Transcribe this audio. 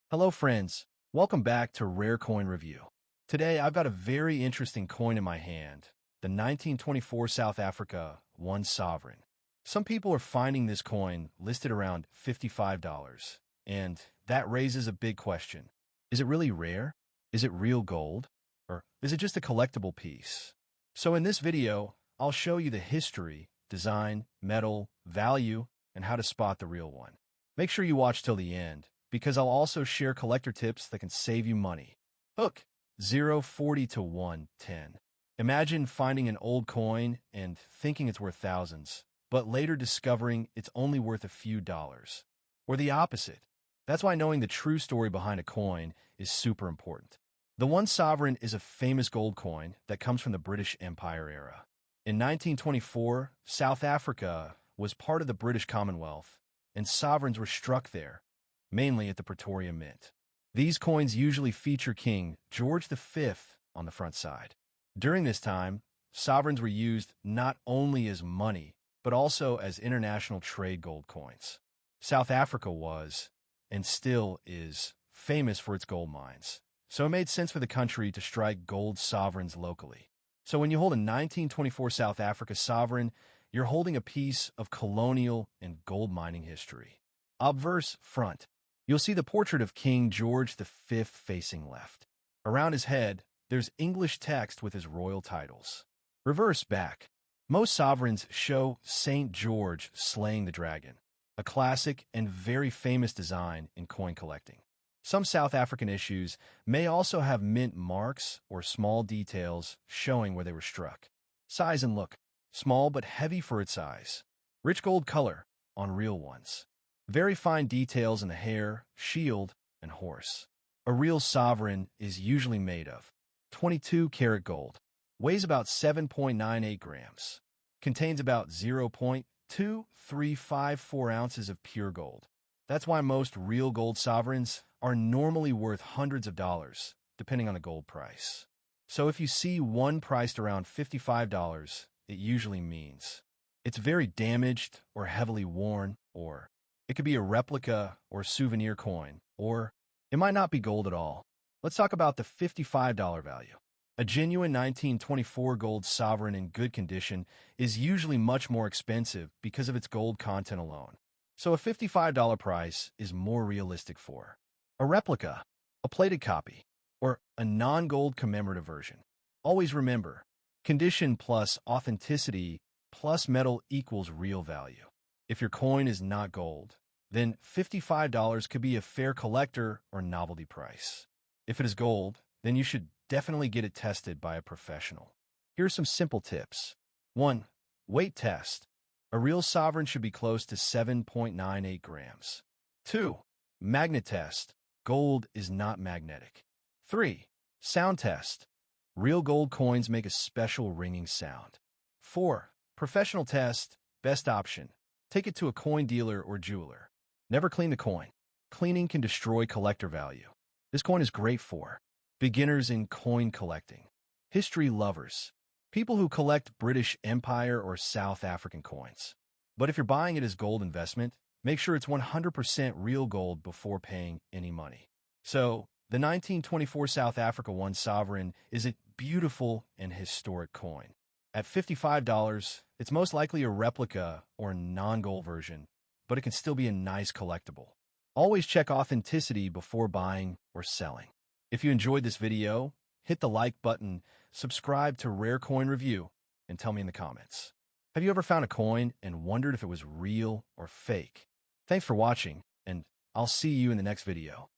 Hello friends, welcome back to Rare Coin Review. Today I've got a very interesting coin in my hand, the 1924 South Africa 1 sovereign. Some people are finding this coin listed around $55, and that raises a big question. Is it really rare? Is it real gold? Or is it just a collectible piece? So in this video, I'll show you the history, design, metal, value, and how to spot the real one. Make sure you watch till the end, because I'll also share collector tips that can save you money. Hook 040 to 110. Imagine finding an old coin and thinking it's worth thousands, but later discovering it's only worth a few dollars. Or the opposite. That's why knowing the true story behind a coin is super important. The 1 sovereign is a famous gold coin that comes from the British Empire era. In 1924, South Africa was part of the British Commonwealth, and sovereigns were struck there, mainly at the Pretoria Mint. These coins usually feature King George V on the front side. During this time, sovereigns were used not only as money, but also as international trade gold coins. South Africa was, and still is, famous for its gold mines, so it made sense for the country to strike gold sovereigns locally. So when you hold a 1924 South Africa sovereign, you're holding a piece of colonial and gold mining history. Obverse front. You'll see the portrait of King George V facing left. Around his head, there's English text with his royal titles. Reverse back. Most sovereigns show St. George slaying the dragon, a classic and very famous design in coin collecting. Some South African issues may also have mint marks or small details showing where they were struck. Size and look. Small but heavy for its size. Rich gold color on real ones. Very fine details in the hair, shield, and horse. A real sovereign is usually made of 22-karat gold. Weighs about 7.98 grams. Contains about 0.2354 ounces of pure gold. That's why most real gold sovereigns are normally worth hundreds of dollars, depending on the gold price. So if you see one priced around $55, it usually means it's very damaged or heavily worn, or it could be a replica or souvenir coin, or it might not be gold at all. Let's talk about the $55 value. A genuine 1924 gold sovereign in good condition is usually much more expensive because of its gold content alone. So a $55 price is more realistic for a replica, a plated copy, or a non-gold commemorative version. Always remember, condition plus authenticity plus metal equals real value. If your coin is not gold, then $55 could be a fair collector or novelty price. If it is gold, then you should definitely get it tested by a professional. Here are some simple tips. 1. Weight test. A real sovereign should be close to 7.98 grams. 2. Magnet test. Gold is not magnetic. 3. Sound test. Real gold coins make a special ringing sound. 4. Professional test. Best option. Take it to a coin dealer or jeweler. Never clean the coin. Cleaning can destroy collector value. This coin is great for beginners in coin collecting, history lovers, people who collect British Empire or South African coins. But if you're buying it as gold investment, make sure it's 100% real gold before paying any money. So, the 1924 South Africa 1 sovereign is a beautiful and historic coin. At $55, it's most likely a replica or non-gold version, but it can still be a nice collectible. Always check authenticity before buying or selling. If you enjoyed this video, hit the like button, subscribe to Rare Coin Review, and tell me in the comments. Have you ever found a coin and wondered if it was real or fake? Thanks for watching, and I'll see you in the next video.